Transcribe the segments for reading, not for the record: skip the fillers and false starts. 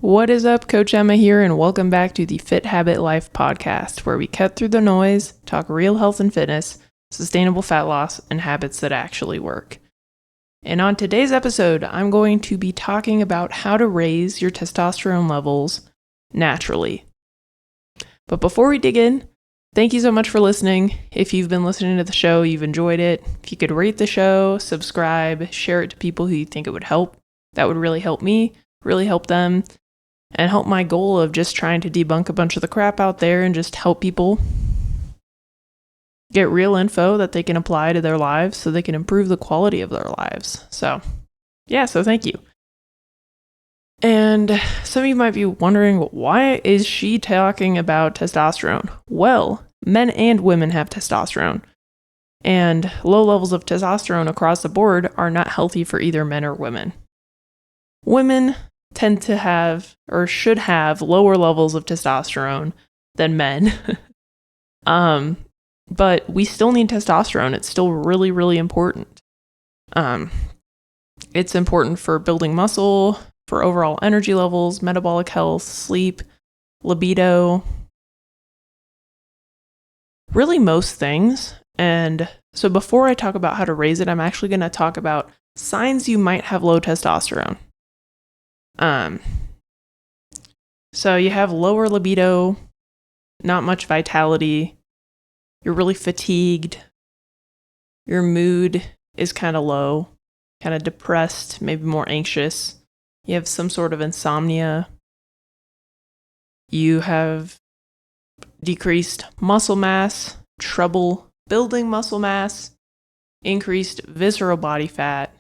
What is up? Coach Emma here, and welcome back to the Fit Habit Life podcast, where we cut through the noise, talk real health and fitness, sustainable fat loss, and habits that actually work. And on today's episode, I'm going to be talking about how to raise your testosterone levels naturally. But before we dig in, thank you so much for listening. If you've been listening to the show, you've enjoyed it. If you could rate the show, subscribe, share it to people who you think it would help, that would really help me, really help them, and help my goal of just trying to debunk a bunch of the crap out there and just help people get real info that they can apply to their lives so they can improve the quality of their lives. So thank you. And some of you might be wondering, why is she talking about testosterone? Well, men and women have testosterone, and low levels of testosterone across the board are not healthy for either men or women. Women tend to have, or should have, lower levels of testosterone than men. But we still need testosterone. It's still really, really important. It's important for building muscle, for overall energy levels, metabolic health, sleep, libido, really most things. And so before I talk about how to raise it, I'm actually going to talk about signs you might have low testosterone. So you have lower libido, not much vitality, you're really fatigued, your mood is kind of low, kind of depressed, maybe more anxious, you have some sort of insomnia, you have decreased muscle mass, trouble building muscle mass, increased visceral body fat.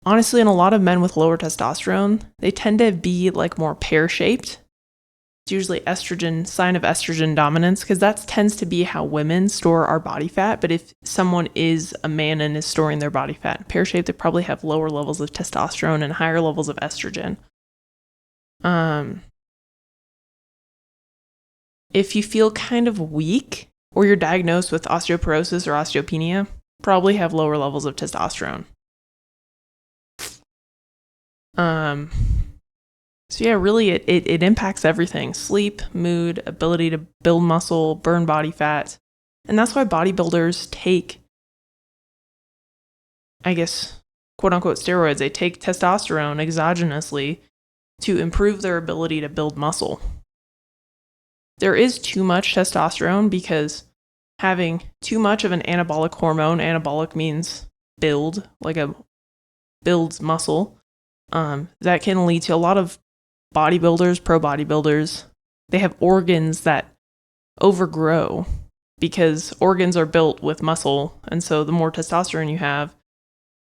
Honestly, in a lot of men with lower testosterone, they tend to be like more pear-shaped. It's usually sign of estrogen dominance, because that tends to be how women store our body fat. But if someone is a man and is storing their body fat pear-shaped, they probably have lower levels of testosterone and higher levels of estrogen. If you feel kind of weak, or you're diagnosed with osteoporosis or osteopenia, probably have lower levels of testosterone. So yeah, really it impacts everything: sleep, mood, ability to build muscle, burn body fat. And that's why bodybuilders take, I guess, quote unquote steroids. They take testosterone exogenously to improve their ability to build muscle. There is too much testosterone because having too much of an anabolic hormone, anabolic means build, like a builds muscle. That can lead to a lot of bodybuilders, pro bodybuilders. They have organs that overgrow because organs are built with muscle. And so the more testosterone you have,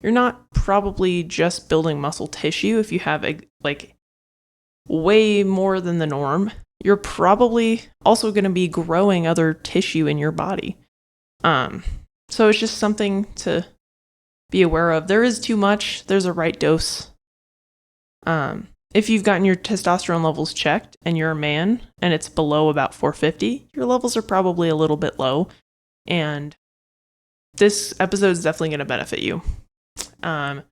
you're not probably just building muscle tissue. If you have like way more than the norm, you're probably also going to be growing other tissue in your body. So it's just something to be aware of. There is too much. There's a right dose. If you've gotten your testosterone levels checked and you're a man and it's below about 450, your levels are probably a little bit low. And this episode is definitely going to benefit you. So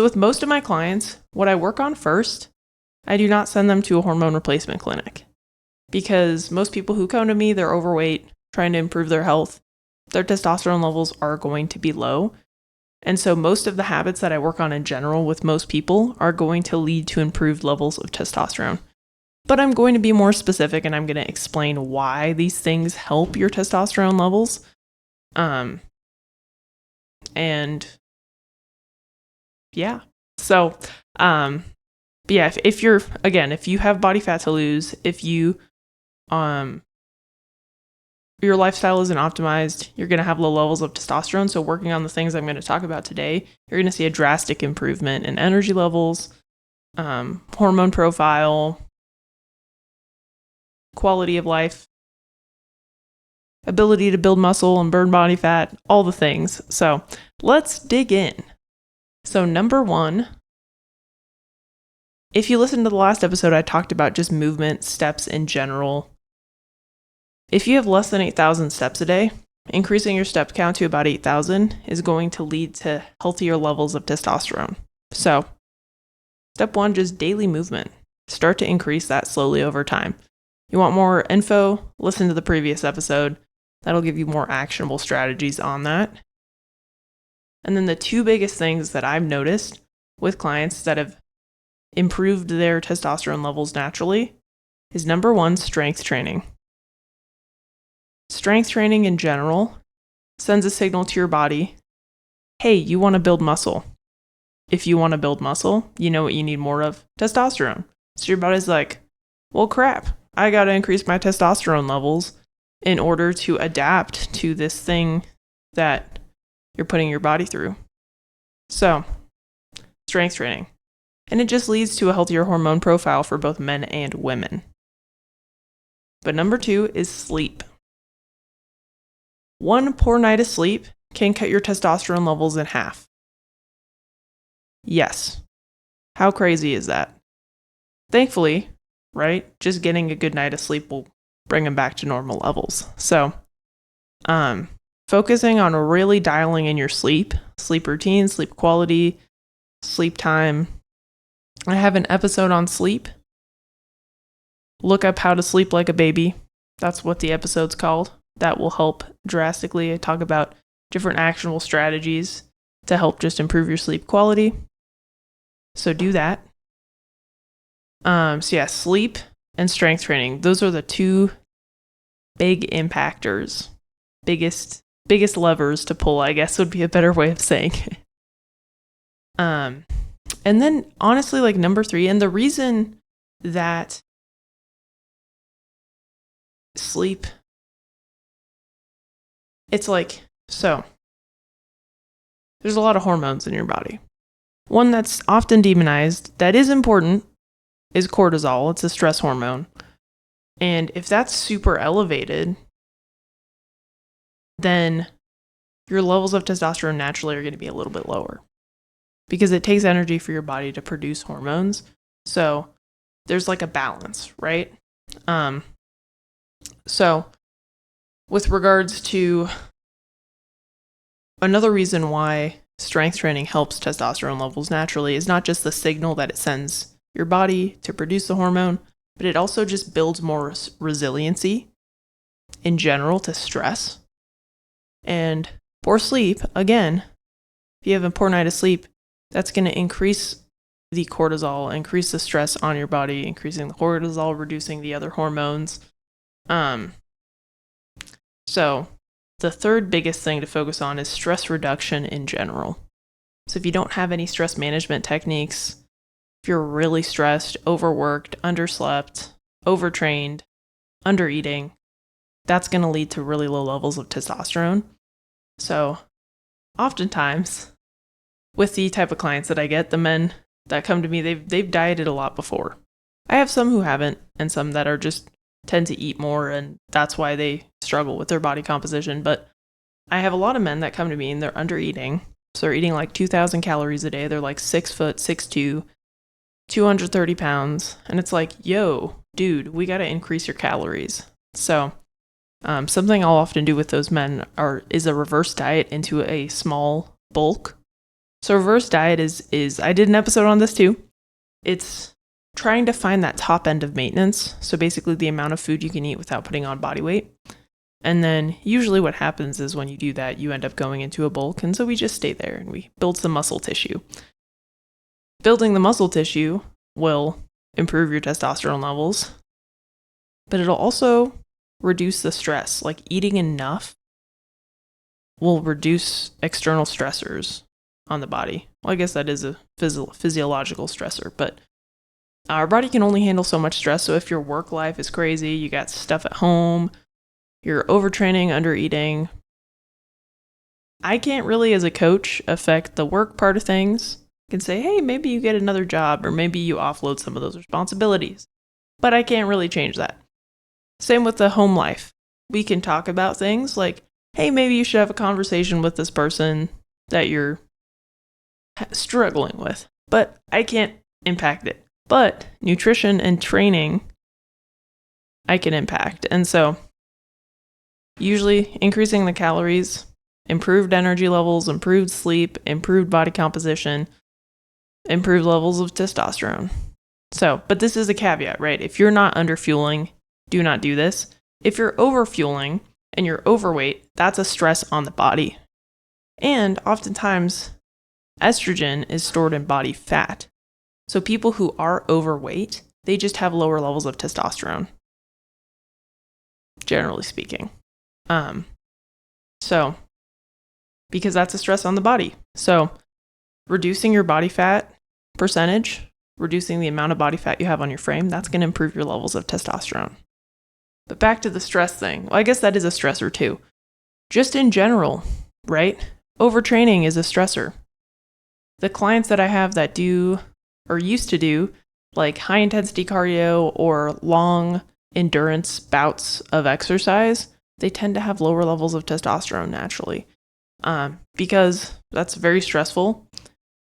with most of my clients, what I work on first, I do not send them to a hormone replacement clinic, because most people who come to me, they're overweight, trying to improve their health. Their testosterone levels are going to be low. And so most of the habits that I work on in general with most people are going to lead to improved levels of testosterone. But I'm going to be more specific, and I'm going to explain why these things help your testosterone levels. And yeah. So, but yeah, if you have body fat to lose, if you, your lifestyle isn't optimized, you're going to have low levels of testosterone. So working on the things I'm going to talk about today, you're going to see a drastic improvement in energy levels, hormone profile, quality of life, ability to build muscle and burn body fat, all the things. So let's dig in. So number one, if you listen to the last episode, I talked about just movement, steps in general. If you have less than 8,000 steps a day, increasing your step count to about 8,000 is going to lead to healthier levels of testosterone. So Step 1, just daily movement. Start to increase that slowly over time. You want more info? Listen to the previous episode. That'll give you more actionable strategies on that. And then the two biggest things that I've noticed with clients that have improved their testosterone levels naturally is number 1, strength training. Strength training in general sends a signal to your body, hey, you want to build muscle. If you want to build muscle, you know what you need more of? Testosterone. So your body's like, well, crap, I got to increase my testosterone levels in order to adapt to this thing that you're putting your body through. So, strength training. And it just leads to a healthier hormone profile for both men and women. But number 2 is sleep. One poor night of sleep can cut your testosterone levels in half. Yes. How crazy is that? Thankfully, right, just getting a good night of sleep will bring them back to normal levels. So, focusing on really dialing in your sleep routine, sleep quality, sleep time. I have an episode on sleep. Look up How to Sleep Like a Baby. That's what the episode's called. That will help drastically. I talk about different actionable strategies to help just improve your sleep quality. So do that. Sleep and strength training. Those are the two big impactors. Biggest levers to pull, I guess would be a better way of saying it. And then honestly, like number 3, and the reason that sleep, it's like, so there's a lot of hormones in your body. One that's often demonized, that is important, is cortisol. It's a stress hormone. And if that's super elevated, then your levels of testosterone naturally are going to be a little bit lower because it takes energy for your body to produce hormones. So there's like a balance, right? So with regards to another reason why strength training helps testosterone levels naturally is not just the signal that it sends your body to produce the hormone, but it also just builds more resiliency in general to stress. And poor sleep, again, if you have a poor night of sleep, that's going to increase the cortisol, increase the stress on your body, increasing the cortisol, reducing the other hormones. So the third biggest thing to focus on is stress reduction in general. So if you don't have any stress management techniques, if you're really stressed, overworked, underslept, overtrained, undereating, that's going to lead to really low levels of testosterone. So oftentimes with the type of clients that I get, the men that come to me, they've dieted a lot before. I have some who haven't and some that are just tend to eat more and that's why they struggle with their body composition. But I have a lot of men that come to me and they're under eating. So they're eating like 2,000 calories a day. They're like 6 foot, 6'2", 230 pounds. And it's like, yo, dude, we got to increase your calories. So something I'll often do with those men is a reverse diet into a small bulk. So reverse diet is I did an episode on this too. It's trying to find that top end of maintenance. So basically the amount of food you can eat without putting on body weight. And then usually what happens is when you do that, you end up going into a bulk. And so we just stay there and we build some muscle tissue. Building the muscle tissue will improve your testosterone levels, but it'll also reduce the stress. Like eating enough will reduce external stressors on the body. Well, I guess that is a physiological stressor, but our body can only handle so much stress. So if your work life is crazy, you got stuff at home, you're overtraining, undereating, I can't really, as a coach, affect the work part of things. I can say, hey, maybe you get another job or maybe you offload some of those responsibilities, but I can't really change that. Same with the home life. We can talk about things like, hey, maybe you should have a conversation with this person that you're struggling with, but I can't impact it. But nutrition and training, I can impact. And so usually increasing the calories, improved energy levels, improved sleep, improved body composition, improve levels of testosterone. So, but this is a caveat, right? If you're not underfueling, do not do this. If you're overfueling and you're overweight, that's a stress on the body. And oftentimes, estrogen is stored in body fat. So people who are overweight, they just have lower levels of testosterone, generally speaking. So, because that's a stress on the body. So, reducing your body fat percentage, reducing the amount of body fat you have on your frame, that's going to improve your levels of testosterone. But back to the stress thing. Well, I guess that is a stressor too. Just in general, right? Overtraining is a stressor. The clients that I have that do or used to do like high intensity cardio or long endurance bouts of exercise, they tend to have lower levels of testosterone naturally, because that's very stressful.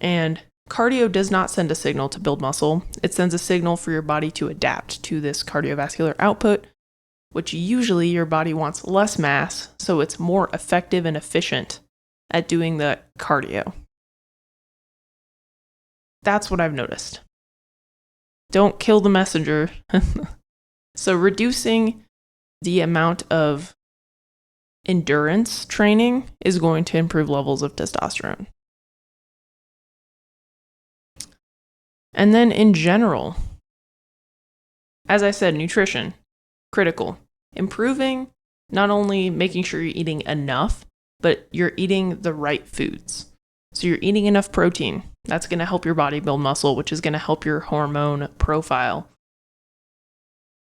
And cardio does not send a signal to build muscle. It sends a signal for your body to adapt to this cardiovascular output, which usually your body wants less mass, so it's more effective and efficient at doing the cardio. That's what I've noticed. Don't kill the messenger. So reducing the amount of endurance training is going to improve levels of testosterone. And then in general, as I said, nutrition, critical. Improving, not only making sure you're eating enough, but you're eating the right foods. So you're eating enough protein. That's going to help your body build muscle, which is going to help your hormone profile.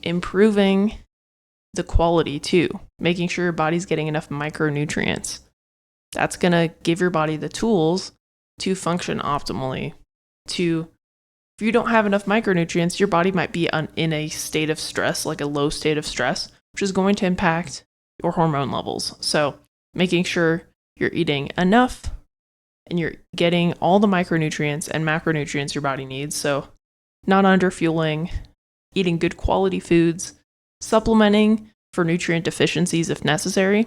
Improving the quality too, making sure your body's getting enough micronutrients. That's going to give your body the tools to function optimally. If you don't have enough micronutrients, your body might be in a state of stress, like a low state of stress, which is going to impact your hormone levels. So making sure you're eating enough and you're getting all the micronutrients and macronutrients your body needs. So not underfueling, eating good quality foods, supplementing for nutrient deficiencies if necessary.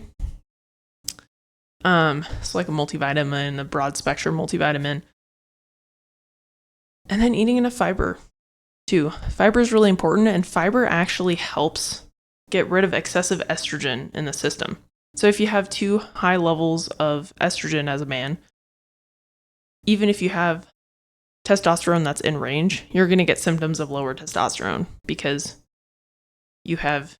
So like a multivitamin, a broad spectrum multivitamin. And then eating enough fiber too. Fiber is really important, and fiber actually helps get rid of excessive estrogen in the system. So if you have too high levels of estrogen as a man, even if you have testosterone that's in range, you're going to get symptoms of lower testosterone because you have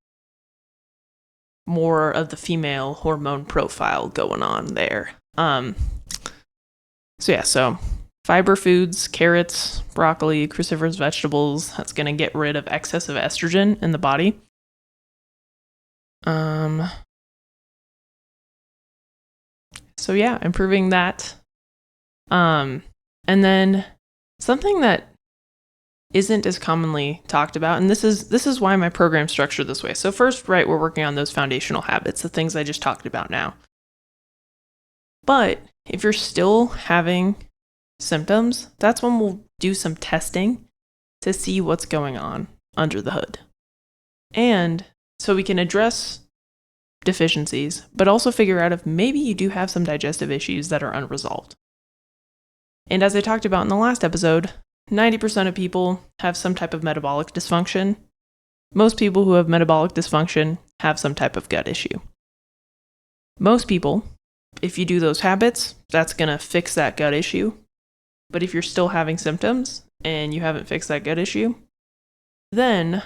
more of the female hormone profile going on there. So fiber foods, carrots, broccoli, cruciferous vegetables, that's going to get rid of excessive estrogen in the body. Improving that. And then something that isn't as commonly talked about, and this is why my program's structured this way. So first, right, we're working on those foundational habits, the things I just talked about now. But if you're still having symptoms, that's when we'll do some testing to see what's going on under the hood. And so we can address deficiencies, but also figure out if maybe you do have some digestive issues that are unresolved. And as I talked about in the last episode, 90% of people have some type of metabolic dysfunction. Most people who have metabolic dysfunction have some type of gut issue. Most people, if you do those habits, that's going to fix that gut issue. But if you're still having symptoms and you haven't fixed that gut issue, then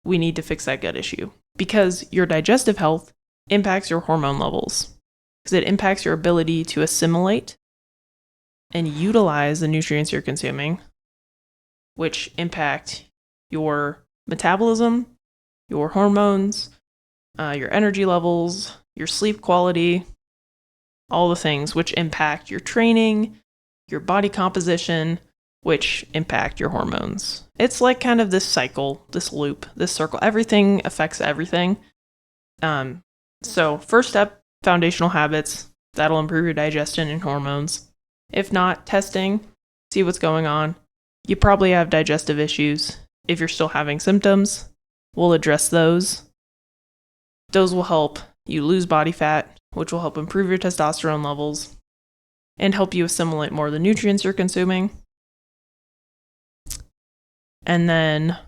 we need to fix that gut issue, because your digestive health impacts your hormone levels, because it impacts your ability to assimilate and utilize the nutrients you're consuming, which impact your metabolism, your hormones, your energy levels, your sleep quality, all the things which impact your training, your body composition, which impact your hormones. It's like kind of this cycle, this loop, this circle. Everything affects everything. So first step, foundational habits. That'll improve your digestion and hormones. If not, testing, see what's going on. You probably have digestive issues. If you're still having symptoms, we'll address those. Those will help you lose body fat, which will help improve your testosterone levels. and help you assimilate more of the nutrients you're consuming. And then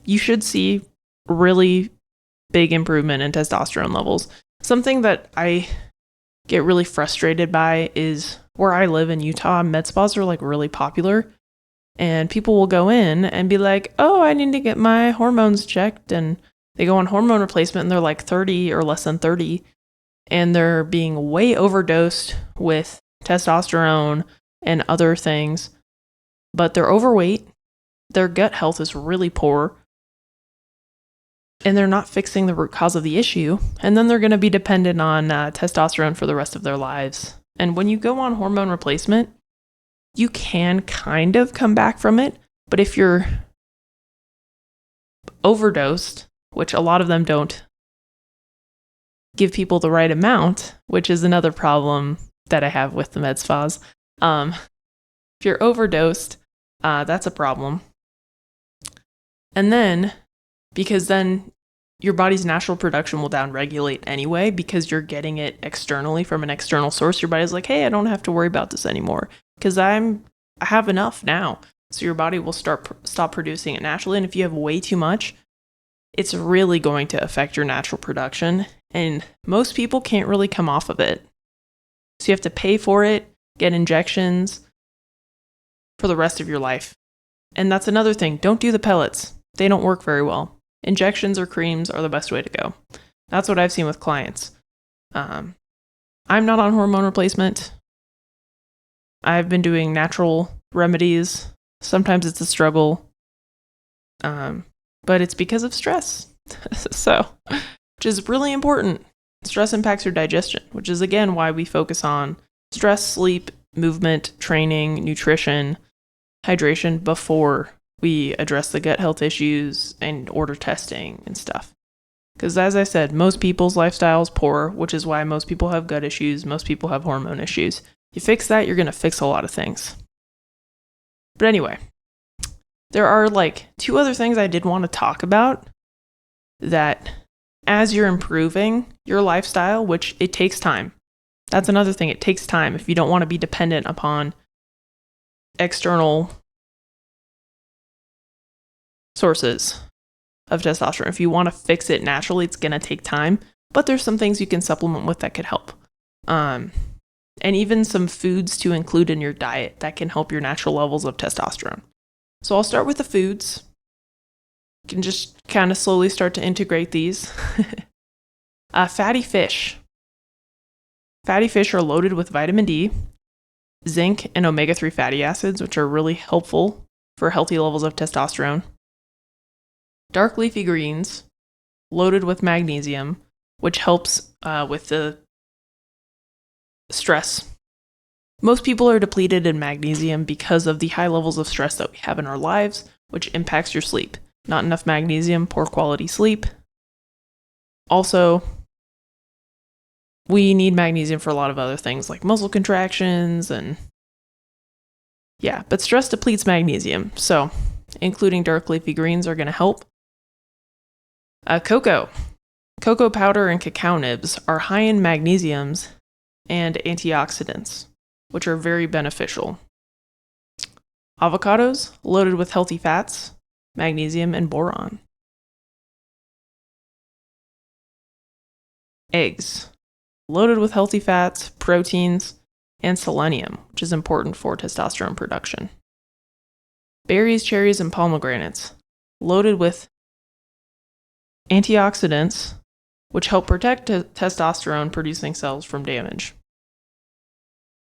you should see really big improvement in testosterone levels. Something that I get really frustrated by is where I live in Utah, med spas are like really popular. And people will go in and be like, oh, I need to get my hormones checked. And they go on hormone replacement and they're like 30 or less than 30. And they're being way overdosed with testosterone and other things. But they're overweight. Their gut health is really poor. And they're not fixing the root cause of the issue. And then they're going to be dependent on testosterone for the rest of their lives. And when you go on hormone replacement, you can kind of come back from it. But if you're overdosed, which a lot of them don't give people the right amount, which is another problem that I have with the med spas. If you're overdosed, that's a problem. And then, because then your body's natural production will downregulate anyway, because you're getting it externally from an external source. Your body's like, hey, I don't have to worry about this anymore because I have enough now. So your body will stop producing it naturally. And if you have way too much, it's really going to affect your natural production. And most people can't really come off of it. So you have to pay for it, get injections for the rest of your life. And that's another thing. Don't do the pellets. They don't work very well. Injections or creams are the best way to go. That's what I've seen with clients. I'm not on hormone replacement. I've been doing natural remedies. Sometimes it's a struggle. But it's because of stress. So, which is really important. Stress impacts your digestion, which is again why we focus on stress, sleep, movement, training, nutrition, hydration before we address the gut health issues and order testing and stuff. Because as I said, most people's lifestyle is poor, which is why most people have gut issues, most people have hormone issues. You fix that, you're going to fix a lot of things. But anyway, there are like 2 other things I did want to talk about that as you're improving your lifestyle, which it takes time. That's another thing. It takes time if you don't want to be dependent upon external sources of testosterone. If you want to fix it naturally, it's going to take time, but there's some things you can supplement with that could help. And even some foods to include in your diet that can help your natural levels of testosterone. So I'll start with the foods. You can just kind of slowly start to integrate these. Fatty fish. Fatty fish are loaded with vitamin D, zinc, and omega-3 fatty acids, which are really helpful for healthy levels of testosterone. Dark leafy greens, loaded with magnesium, which helps with the stress. Most people are depleted in magnesium because of the high levels of stress that we have in our lives, which impacts your sleep. Not enough magnesium, poor quality sleep. Also, we need magnesium for a lot of other things like muscle contractions and but stress depletes magnesium. So, including dark leafy greens are going to help. Cocoa powder and cacao nibs are high in magnesiums and antioxidants, which are very beneficial. Avocados, loaded with healthy fats, magnesium, and boron. Eggs, loaded with healthy fats, proteins, and selenium, which is important for testosterone production. Berries, cherries, and pomegranates, loaded with antioxidants, which help protect testosterone producing cells from damage.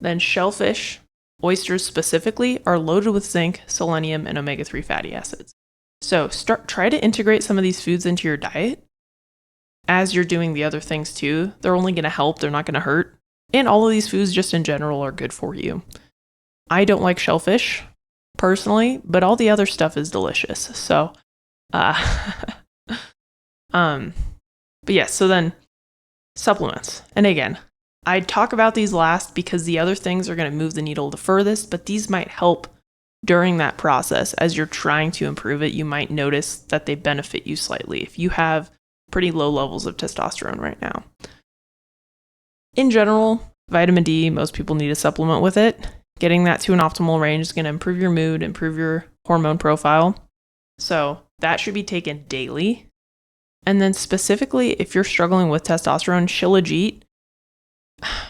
Then shellfish, oysters specifically, are loaded with zinc, selenium, and omega-3 fatty acids. So try to integrate some of these foods into your diet as you're doing the other things too. They're only going to help, they're not going to hurt. And all of these foods just in general are good for you. I don't like shellfish personally, but all the other stuff is delicious. So, but yes, so then supplements. And again, I talk about these last because the other things are going to move the needle the furthest, but these might help during that process. As you're trying to improve it, you might notice that they benefit you slightly if you have pretty low levels of testosterone right now. in general, vitamin D, most people need a supplement with it. Getting that to an optimal range is going to improve your mood, improve your hormone profile. So that should be taken daily. And then specifically, if you're struggling with testosterone, Shilajit,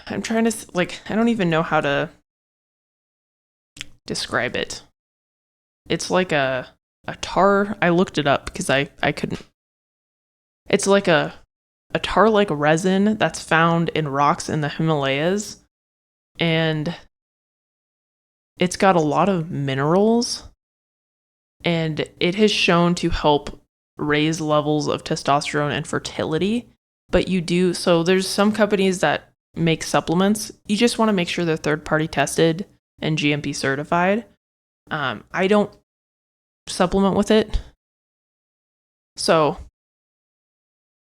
I'm trying to, I don't even know how to describe it. It's like a tar. I looked it up because I couldn't. It's like a tar-like resin that's found in rocks in the Himalayas. And it's got a lot of minerals. And it has shown to help raise levels of testosterone and fertility. But so there's some companies that make supplements. You just want to make sure they're third-party tested and GMP certified. I don't supplement with it. So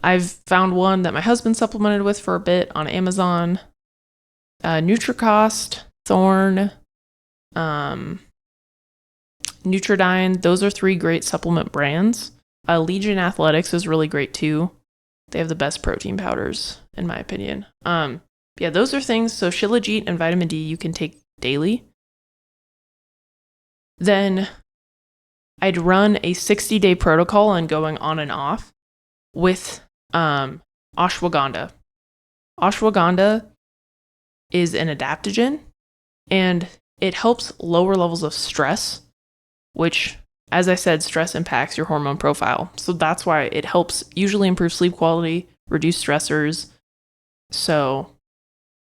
I've found one that my husband supplemented with for a bit on Amazon. Nutricost, Thorne, Nutridyne. Those are 3 great supplement brands. Legion Athletics is really great too. They have the best protein powders, in my opinion. Yeah, those are things. So Shilajit and vitamin D you can take daily. Then I'd run a 60-day protocol on going on and off with ashwagandha. Ashwagandha is an adaptogen, and it helps lower levels of stress, which, as I said, stress impacts your hormone profile. So that's why it helps usually improve sleep quality, reduce stressors, so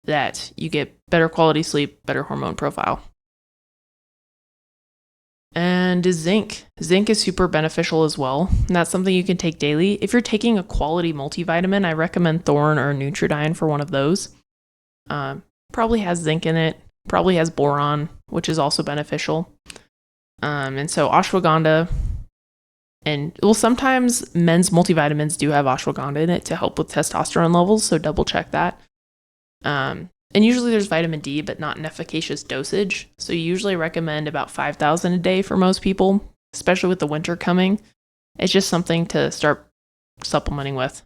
that you get better quality sleep, better hormone profile. And zinc. Zinc is super beneficial as well. And that's something you can take daily. If you're taking a quality multivitamin, I recommend Thorne or Nutridyne for one of those. Probably has zinc in it. Probably has boron, which is also beneficial. And so ashwagandha, and sometimes men's multivitamins do have ashwagandha in it to help with testosterone levels, so double check that. And usually there's vitamin D, but not an efficacious dosage. So you usually recommend about 5,000 a day for most people, especially with the winter coming. It's just something to start supplementing with.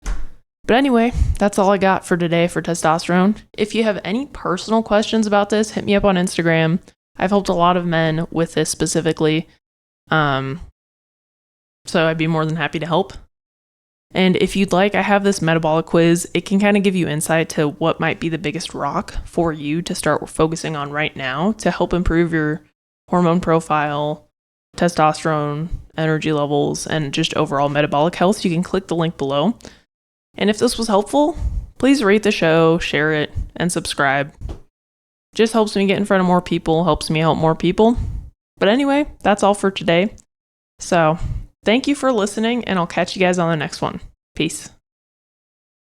But anyway, that's all I got for today for testosterone. If you have any personal questions about this, hit me up on Instagram. I've helped a lot of men with this specifically. So I'd be more than happy to help. And if you'd like, I have this metabolic quiz. It can kind of give you insight to what might be the biggest rock for you to start focusing on right now to help improve your hormone profile, testosterone, energy levels, and just overall metabolic health. You can click the link below. And if this was helpful, please rate the show, share it, and subscribe. Just helps me get in front of more people, helps me help more people. But anyway, that's all for today. So thank you for listening, and I'll catch you guys on the next one. Peace.